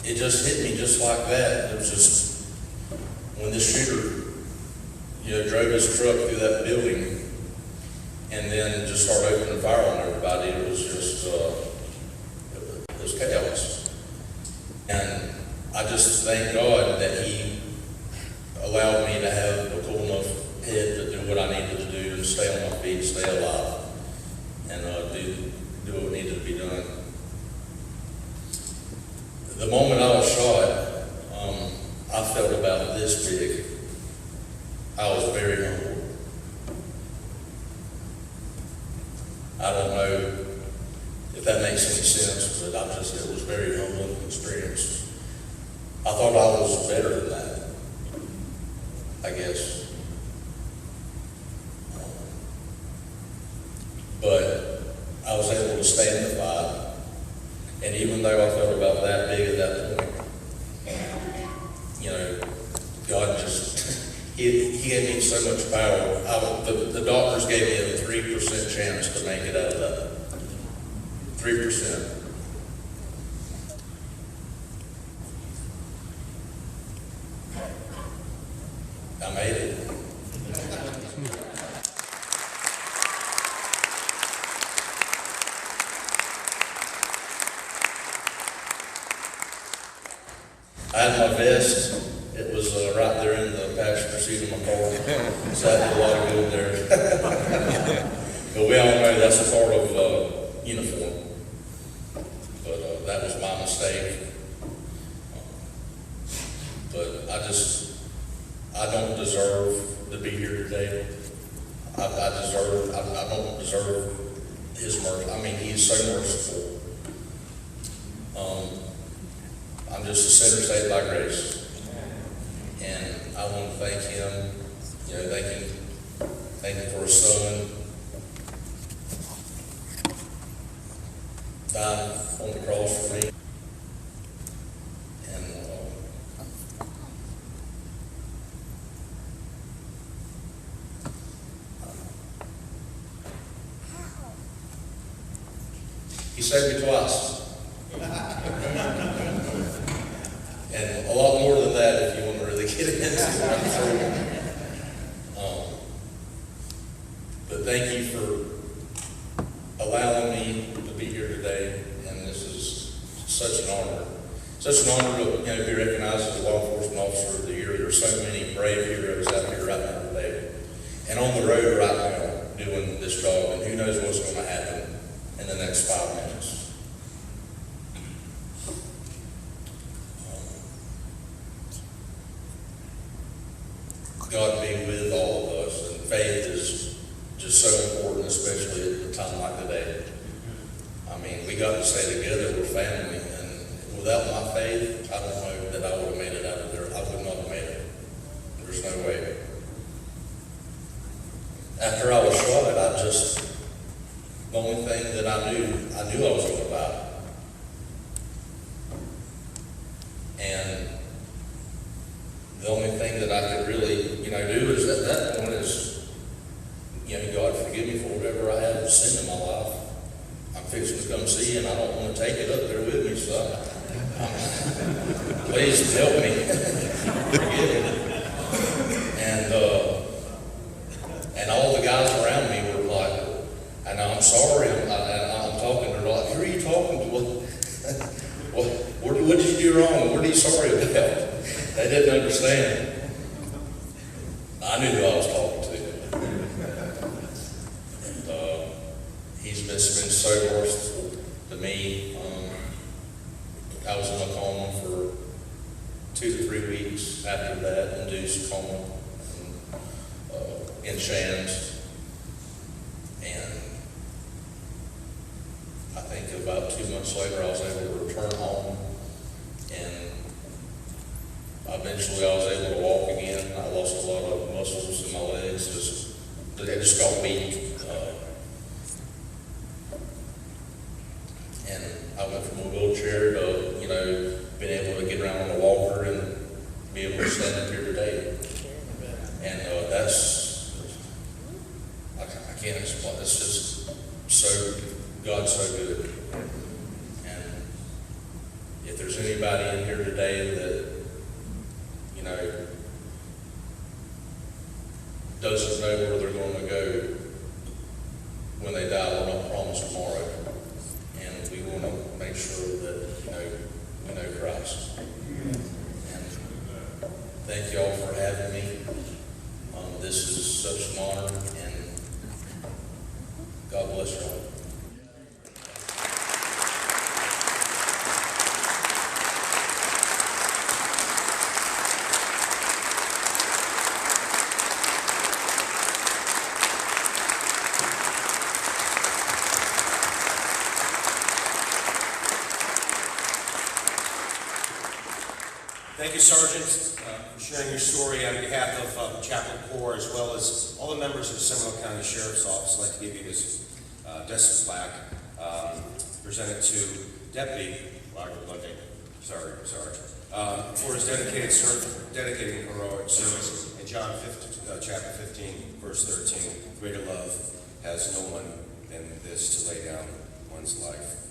it just hit me just like that. It was just, when this shooter, drove his truck through that building and then just started opening fire on everybody, it was just, it was chaos. And I just thank God that He allowed me to have a cool enough head to do what I needed to do and stay on my feet, stay alive, and do what needed to be done. The moment I was shot, I felt about this big. I was very humble. I don't know if that makes any sense, but it was very humbling experience. I thought I was better than that, I guess. But I was able to stay in the fight. And even though I felt about that big at that point, God just, He gave me so much power. The doctors gave me a 3% chance to make it out of that. 3%. I made it. I had my vest. It was right there in the passenger seat of my car. So that did a lot of good there. But we all know that's a part of uniform. But that was my mistake. But I don't deserve to be here today. I don't deserve His mercy. I mean, He's so merciful. I'm just a sinner saved by grace. And I want to thank Him, thank Him for His Son dying on the cross for me. And He saved me twice. And a lot more than that if you want to really get into it, I'm sure. But thank you for allowing me to be here today, and this is such an honor. Such an honor to be recognized as a law enforcement officer of the year. There are so many brave heroes out here right now today, and on the road right now doing this job, and who knows what's going to happen in the next 5 minutes. God be with all of us, and faith is just so important, especially at a time like today. I mean, we got to stay together, we're family, and without my faith, I don't know that I would have made it out of there. I would not have made it. There's no way. After I was shot, the only thing that I knew I was going to die. And the only thing that I could really, do is at that point is, God, forgive me for whatever I have sinned in my life. I'm fixing to come see you, and I don't want to take it up there with me, so please help me. Forgive me. And all the guys around me were like, and I'm sorry, I'm talking, they're like, who are you talking to? What did you do wrong? What are you sorry about? They didn't understand. I knew who I was talking to. And He's been so merciful to me. I was in a coma for 2 to 3 weeks after that, induced coma, in Shands. And I think about 2 months later, I was able to return home, and eventually I was able to walk again. I lost a lot of muscles in my legs, they just got weak. And I went from a wheelchair to, being able to get around on a walker and be able to stand up here today. And I can't explain. It's just God's so good. And if there's anybody in here today that, you know, doesn't know where they're going to go when they die, we're not promised tomorrow. And we want to make sure that, you know, we know Christ. And thank you all for having me. This is such an honor, and God bless you all. Thank you, Sergeant, for sharing your story on behalf of Chaplain Corps, as well as all the members of the Seminole County Sheriff's Office. I'd like to give you this desk plaque presented to Deputy Lundy, for his dedicated and heroic service. In John 15, chapter 15, verse 13, greater love has no one than this, to lay down one's life